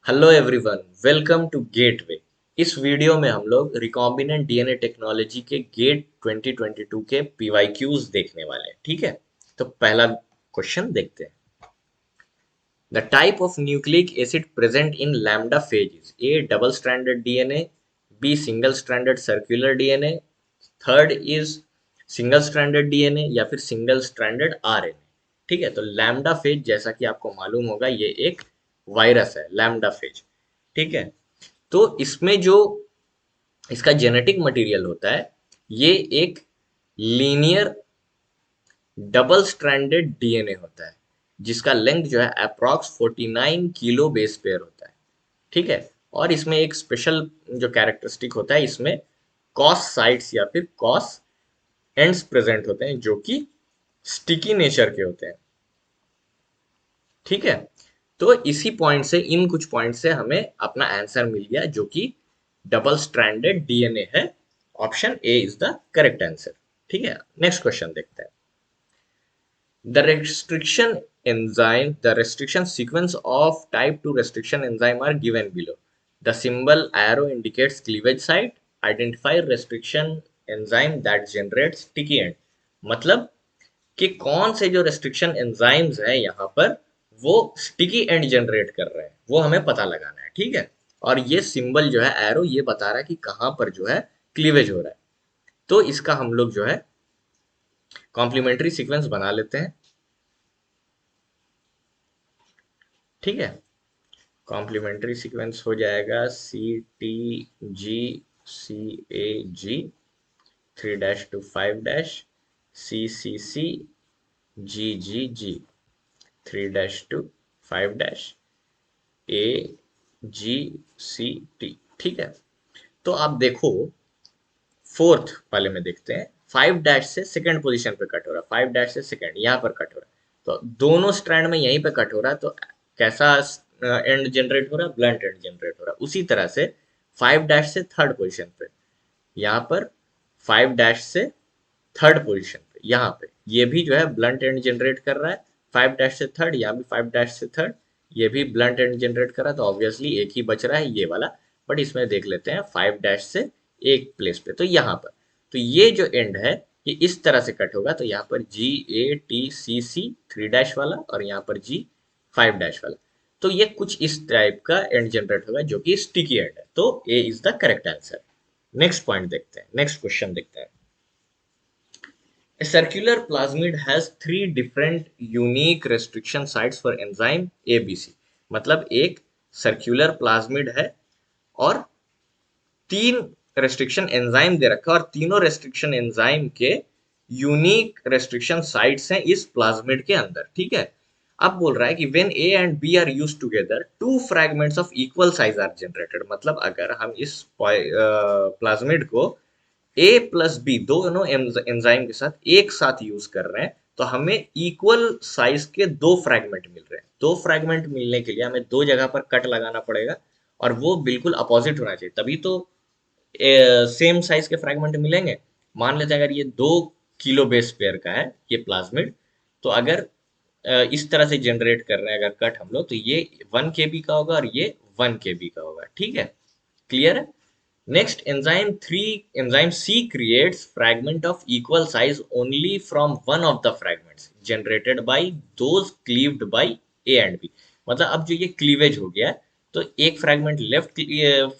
Hello everyone, welcome to Gateway. इस video में हम लोग रिकॉम्बिनेंट डीएनए टेक्नोलॉजी के गेट 2022 के पीवाईक्यूज देखने वाले हैं। ठीक है, तो पहला क्वेश्चन देखते हैं। The type of nucleic acid present in lambda phage is A double stranded DNA, B single stranded circular DNA, third is single stranded DNA या फिर सिंगल स्ट्रैंडेड आरएनए। ठीक है, तो लैम्डा फेज जैसा कि आपको मालूम होगा ये एक वायरस है, लैम्डा फेज। ठीक है, तो इसमें जो इसका जेनेटिक मटेरियल होता है ये एक लीनियर डबल स्ट्रैंडेड डीएनए होता है जिसका लेंथ जो है अप्रॉक्स 49 किलो बेस पेयर होता है। ठीक है, और इसमें एक स्पेशल जो कैरेक्टरिस्टिक होता है, इसमें कॉस साइट्स या फिर कॉस एंड्स प्रेजेंट होते हैं जो कि स्टिकी नेचर के होते हैं। ठीक है, तो इसी पॉइंट से, इन कुछ पॉइंट से हमें अपना आंसर मिल गया जो कि डबल स्ट्रैंडेड डीएनए है। Option A is the correct answer. ठीक है, नेक्स्ट क्वेश्चन देखते हैं। The restriction sequence of type 2 restriction enzyme are given below. The symbol arrow indicates cleavage site. Identify restriction enzyme that generates sticky end. मतलब कि कौन से जो restriction enzymes हैं यहाँ पर वो स्टिकी एंड जनरेट कर रहे हैं, वो हमें पता लगाना है। ठीक है, और ये सिंबल जो है एरो ये बता रहा है कि कहाँ पर जो है क्लीवेज हो रहा है। तो इसका हम लोग जो है कॉम्प्लीमेंट्री सीक्वेंस बना लेते हैं। ठीक है, कॉम्प्लीमेंट्री सीक्वेंस हो जाएगा CTG CAG 3-5- CCC GGG 3-5- AGCT। ठीक है, तो आप देखो फोर्थ वाले में देखते हैं। 5 डैश से सेकंड पोजीशन पे कट हो रहा है, 5 डैश से सेकंड यहाँ पर कट हो रहा है, तो दोनों स्ट्रैंड में यहीं पे कट हो रहा है, तो कैसा एंड जनरेट हो रहा है? ब्लंट एंड जनरेट हो रहा है। उसी तरह से 5 डैश से थर्ड पोजीशन पे, यहाँ पर 5 डैश से थर्ड पोजीशन पे, यहाँ पे ये भी जो है ब्लंट एंड जनरेट कर रहा है। 5 डैश से थर्ड, यहाँ भी 5 डैश से थर्ड, ये भी ब्लंट एंड जनरेट कर रहा है, तो ऑब्वियसली एक ही बच रहा है ये वाला। बट इसमें देख लेते हैं 5 डैश से एक प्लेस पे, तो यहाँ पर, तो ये जो एंड है ये इस तरह से कट होगा, तो यहाँ पर GATCC 3 डैश वाला और यहाँ पर G 5 डैश वाला। तो ये कुछ इस टाइप का एंड जनरेट होगा जो कि स्टिकी एंड है, तो A is the correct answer. Next point देखते हैं, नेक्स्ट क्वेश्चन देखते हैं। A circular plasmid has three different unique restriction sites for enzyme ABC। मतलब एक सर्कुलर प्लाज्मिड है और तीन रेस्ट्रिक्शन एंजाइम दे रखा है, और तीनों रेस्ट्रिक्शन एंजाइम के यूनिक रेस्ट्रिक्शन साइट्स हैं इस प्लाज्मिड के अंदर। ठीक है, अब बोल रहा है कि when A and B are used together two fragments of equal size are generated. मतलब अगर हम इस प्लाज्मिड को ए प्लस बी दोनों एंजाइम के साथ एक साथ यूज कर रहे हैं, तो हमें इक्वल साइज के दो फ्रैगमेंट मिल रहे हैं। दो फ्रैगमेंट मिलने के लिए हमें दो जगह पर कट लगाना पड़ेगा, और वो बिल्कुल अपोजिट होना चाहिए, तभी तो सेम साइज के फ्रैगमेंट मिलेंगे। मान लेते हैं अगर ये 2 किलो बेस पेयर का है ये प्लाज्मिड, तो अगर इस तरह से जनरेट कर रहे हैं अगर कट हम लोग, तो ये 1 KB का होगा और ये 1 KB का होगा। ठीक है, क्लियर है। Next, enzyme C creates fragment of equal size only from one of the fragments generated by those cleaved by A and B। मतलब अब जो ये क्लीवेज हो गया, तो एक फ्रैगमेंट लेफ्ट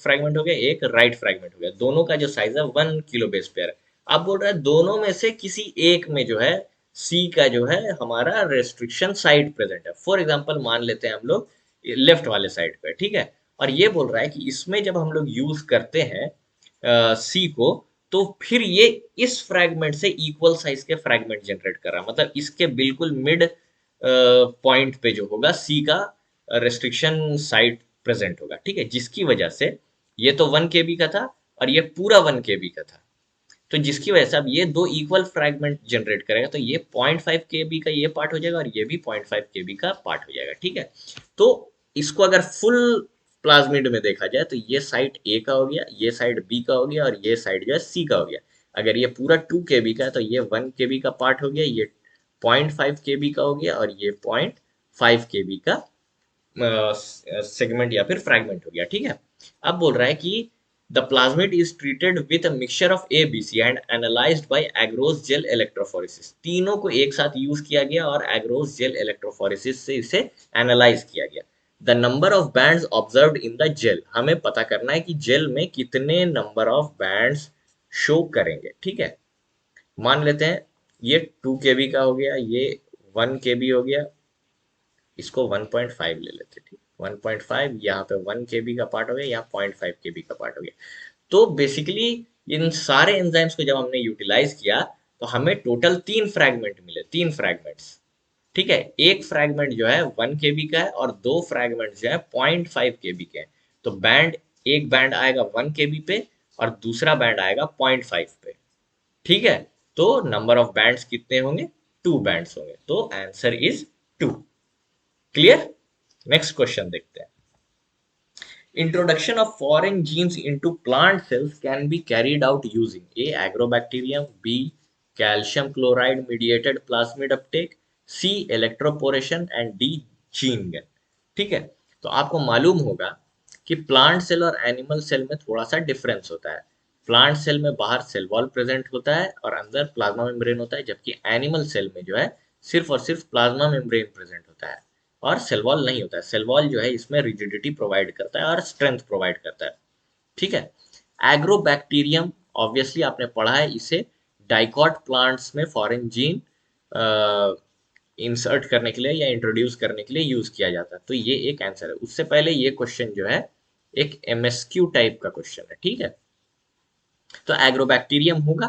फ्रैगमेंट हो गया, एक राइट फ्रैगमेंट हो गया, दोनों का जो साइज है 1 किलो बेस पेयर है। अब बोल रहा है दोनों में से किसी एक में जो है सी का जो है हमारा रेस्ट्रिक्शन साइट प्रेजेंट है। फॉर एग्जाम्पल मान लेते हैं हम लोग लेफ्ट वाले साइड पे। ठीक है, और ये बोल रहा है कि इसमें जब हम लोग यूज करते हैं सी को, तो फिर ये इस फ्रैगमेंट से इक्वल साइज के फ्रैगमेंट जनरेट कर रहा है। मतलब इसके बिल्कुल मिड पॉइंट पे जो होगा सी का रेस्ट्रिक्शन साइट प्रेजेंट होगा। ठीक है, जिसकी वजह से ये तो 1 KB का था और ये पूरा 1 KB का था, तो जिसकी वजह से अब ये दो इक्वल फ्रैगमेंट जनरेट करेगा, तो ये 0.5 KB का ये पार्ट हो जाएगा और ये भी 0.5 KB का पार्ट हो जाएगा। ठीक है, तो इसको अगर फुल प्लाज्मिड में देखा जाए तो ये साइड ए का हो गया, ये साइड बी का हो गया और ये साइड जो है सी का हो गया। अगर ये पूरा 2 KB का है तो ये 1 KB का पार्ट हो गया, ये 0.5 KB का हो गया और ये 0.5 KB का सेगमेंट या फिर फ्रैगमेंट हो गया, ठीक है। अब बोल रहा है कि the plasmid is treated with a mixture of A B C and analysed by agarose gel electrophoresis. तीनों को एक साथ यूज किया गया और एग्रोस जेल इलेक्ट्रोफोरेसिस से इसे एनालाइज किया गया। The number of bands observed in the gel, हमें पता करना है कि जेल में कितने नंबर ऑफ बैंड्स शो करेंगे, ठीक है। मान लेते हैं ये 2 KB का हो गया, ये 1 KB हो गया, इसको 1.5 ले लेते हैं, ठीक। 1.5 यहाँ पे 1 KB का पार्ट हो गया, यहाँ 0.5 KB का पार्ट हो गया। तो बेसिकली इन सारे एंजाइम्स को जब हमने यूटिलाइज किया तो हमें टोटल 3 फ्रैगमेंट मिले, 3 फ्रैगमेंट्स, ठीक है। एक फ्रैगमेंट जो है 1 KB का है और 2 फ्रैगमेंट जो है 0.5 KB के हैं। तो बैंड, एक बैंड आएगा 1 KB पे और दूसरा बैंड आएगा 0.5 पे, ठीक है। तो नंबर ऑफ बैंड्स कितने होंगे? 2 बैंड्स होंगे, तो answer is 2। Clear? Next question देखते हैं। Introduction of foreign genes into plant cells can be carried out using A. Agrobacterium, B. Calcium chloride mediated plasmid uptake, C. Electroporation and D. Gene gun। ठीक है, तो आपको मालूम होगा कि plant cell और एनिमल सेल में थोड़ा सा डिफरेंस होता है। प्लांट सेल में बाहर सेल वॉल प्रेजेंट होता है और अंदर प्लाज्मा मेम्ब्रेन होता है, जबकि एनिमल सेल में जो है सिर्फ और सिर्फ प्लाज्मा मेम्ब्रेन प्रेजेंट होता है और सेल वॉल नहीं होता है। सेल वॉल जो है इसमें रिजिडिटी प्रोवाइड करता है और स्ट्रेंथ प्रोवाइड करता है, ठीक है। एग्रोबैक्टीरियम ऑब्वियसली आपने पढ़ा है, इसे डाइकॉट प्लांट्स में फॉरेन जीन इंसर्ट करने के लिए या इंट्रोड्यूस करने के लिए यूज किया जाता है। तो ये एक आंसर है। उससे पहले ये क्वेश्चन जो है एक MSQ टाइप का क्वेश्चन है, ठीक है। तो एग्रोबैक्टीरियम होगा।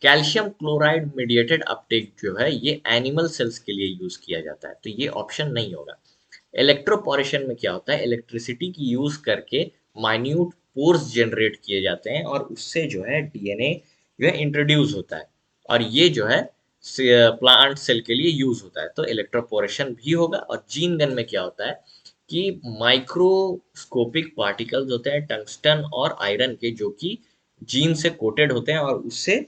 कैल्शियम क्लोराइड मीडिएटेड अपटेक जो है ये एनिमल सेल्स के लिए यूज किया जाता है, तो ये ऑप्शन नहीं होगा। इलेक्ट्रोपोरेशन में क्या होता है? इलेक्ट्रिसिटी की यूज करके माइन्यूट पोर्स जनरेट किए जाते हैं और उससे जो है DNA जो है इंट्रोड्यूस होता है और ये जो है प्लांट सेल के लिए यूज होता है, तो इलेक्ट्रोपोरेशन भी होगा। और जीन गन में क्या होता है कि माइक्रोस्कोपिक पार्टिकल्स होते हैं टंगस्टन और आयरन के, जो कि जीन से कोटेड होते हैं और उससे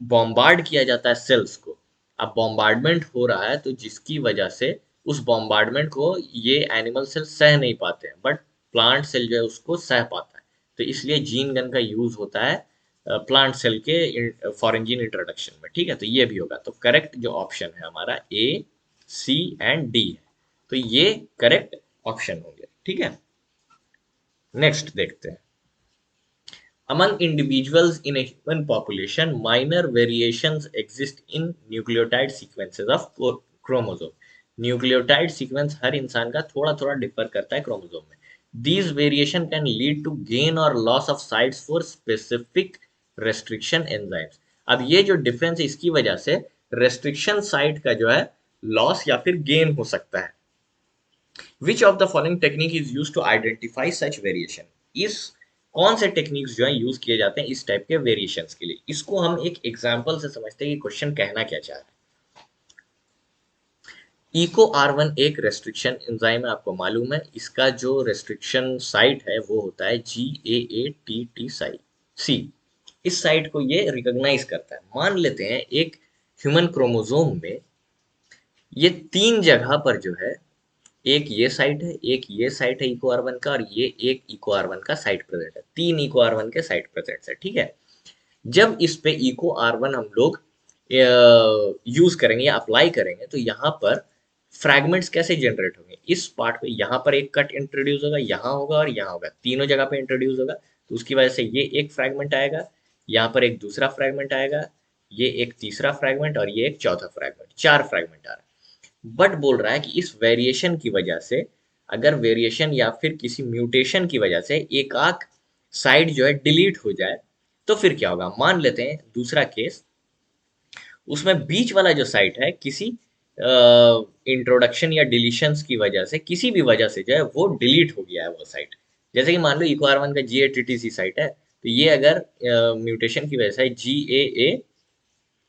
बॉम्बार्ड किया जाता है सेल्स को। अब बॉम्बार्डमेंट हो रहा है तो जिसकी वजह से उस बॉम्बार्डमेंट को ये एनिमल सेल सह नहीं पाते हैं, बट प्लांट सेल जो है उसको सह पाता है। तो इसलिए जीन गन का यूज होता है प्लांट सेल के फॉरेन जीन इंट्रोडक्शन में, ठीक है। तो ये भी होगा। तो करेक्ट जो ऑप्शन है हमारा A, C एंड D है, तो ये करेक्ट ऑप्शन होंगे, ठीक है। नेक्स्ट देखते हैं। Among individuals in a human population, minor variations exist in nucleotide sequences of chromosome. Nucleotide sequence हर इंसान का थोड़ा थोड़ा डिफर करता है क्रोमोसोम में। These variation can lead to gain or loss of sites for specific restriction enzymes। अब ये जो डिफरेंस है इसकी वजह से रेस्ट्रिक्शन साइट का जो है लॉस या फिर गेन हो सकता है। Which of the following technique is use to identify such variation. इस कौन से टेक्निक्स जो है यूज किए जाते हैं इस टाइप के वेरिएशंस के लिए? इसको हम एक एग्जांपल से समझते हैं कि क्वेश्चन कहना क्या चाह रहा है। इको R1 एक रेस्ट्रिक्शन एंजाइम है, आपको मालूम है। इसका जो रेस्ट्रिक्शन साइट है वो होता है GAATT साइट सी। इस साइट को ये रिकॉग्नाइज करता है। मान लेते हैं एक ह्यूमन क्रोमोसोम में ये 3 जगह पर जो है, एक ये साइट है, एक ये साइट है इको R1 का, और ये एक इको R1 का साइट प्रेजेंट है। 3 इको R1 के साइट प्रेजेंट है, ठीक है। जब इस पे इको R1 हम लोग यूज करेंगे या अप्लाई करेंगे तो यहाँ पर फ्रैगमेंट्स कैसे जनरेट होंगे? इस पार्ट पे यहाँ पर एक कट इंट्रोड्यूस होगा, यहाँ होगा और यहाँ होगा, तीनों जगह पे इंट्रोड्यूस होगा। तो उसकी वजह से ये एक फ्रैगमेंट आएगा, यहाँ पर एक दूसरा फ्रैगमेंट आएगा, ये एक तीसरा फ्रैगमेंट और ये एक चौथा फ्रैगमेंट, 4 फ्रैगमेंट आ रहा है। बट बोल रहा है कि इस वेरिएशन की वजह से, अगर वेरिएशन या फिर किसी म्यूटेशन की वजह से एक आध साइड जो है डिलीट हो जाए तो फिर क्या होगा? मान लेते हैं दूसरा केस, उसमें बीच वाला जो साइट है किसी इंट्रोडक्शन या डिलीशंस की वजह से, किसी भी वजह से जो है वो डिलीट हो गया है वो साइट। जैसे कि मान लो इको R1 का GATTC साइट है, तो ये अगर म्यूटेशन की वजह से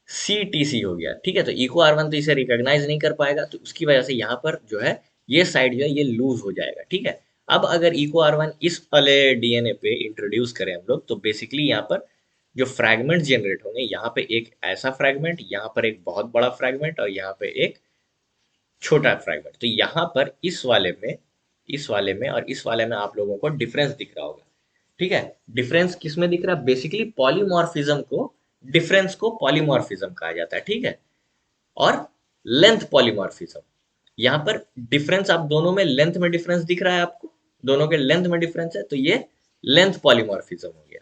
GAACTC हो गया, ठीक है, तो इको R1 तो इसे रिकॉग्नाइज नहीं कर पाएगा, तो उसकी वजह से यहाँ पर जो है ये साइड जो है ये लूज हो जाएगा, ठीक है। अब अगर इको R1 इस वाले DNA पे इंट्रोड्यूस करें हम लोग, तो बेसिकली यहाँ पर जो फ्रैगमेंट जनरेट होंगे, यहाँ पे एक ऐसा फ्रैगमेंट, यहाँ पर एक बहुत बड़ा फ्रैगमेंट और यहाँ पे एक छोटा फ्रैगमेंट। तो यहाँ पर इस वाले में और इस वाले में आप लोगों को डिफरेंस दिख रहा होगा। ठीक है, डिफरेंस किस में दिख रहा है? बेसिकली पॉलीमॉर्फिज्म को, डिफरेंस को पॉलीमॉर्फिज्म कहा जाता है। ठीक है, और लेंथ पॉलीमॉर्फिज्म, यहाँ पर डिफरेंस, आप दोनों में लेंथ में डिफरेंस दिख रहा है आपको, दोनों के लेंथ में डिफरेंस है, तो ये लेंथ पॉलीमॉर्फिज्म हो गया।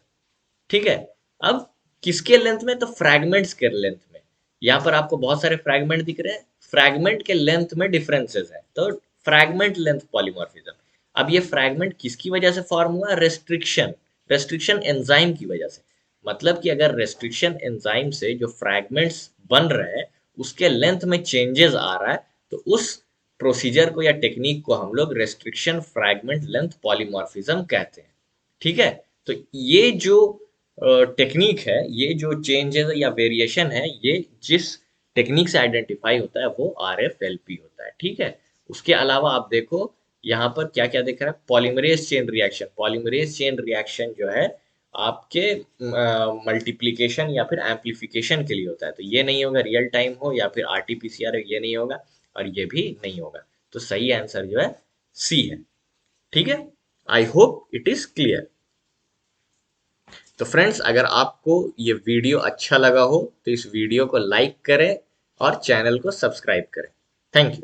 ठीक है, अब किसके लेंथ में? तो फ्रैगमेंट्स के लेंथ में। यहाँ पर आपको बहुत सारे फ्रैगमेंट दिख रहे हैं, फ्रैगमेंट के लेंथ में डिफरेंसेस है, तो फ्रैगमेंट लेंथ पॉलीमॉर्फिज्म। अब ये फ्रैगमेंट किसकी वजह से फॉर्म हुआ? रेस्ट्रिक्शन, रेस्ट्रिक्शन एंजाइम की वजह से। मतलब कि अगर रेस्ट्रिक्शन एंजाइम से जो फ्रैगमेंट्स बन रहे हैं उसके लेंथ में चेंजेस आ रहा है, तो उस प्रोसीजर को या टेक्निक को हम लोग रेस्ट्रिक्शन फ्रैगमेंट लेंथ पॉलीमॉर्फिज्म कहते हैं। ठीक है, तो ये जो टेक्निक है, ये जो चेंजेस या वेरिएशन है, ये जिस टेक्निक से आइडेंटिफाई होता है वो RFLP होता है। ठीक है, उसके अलावा आप देखो यहाँ पर क्या क्या दिख रहा है? Polymerase chain reaction, polymerase chain reaction जो है आपके मल्टीप्लिकेशन या फिर एम्पलीफिकेशन के लिए होता है। तो ये नहीं होगा रियल टाइम हो या फिर RT-PCR, ये नहीं होगा और ये भी नहीं होगा। तो सही आंसर जो है सी है। ठीक है, I hope it is clear. तो फ्रेंड्स, अगर आपको ये वीडियो अच्छा लगा हो तो इस वीडियो को लाइक करें और चैनल को सब्सक्राइब करें। Thank you.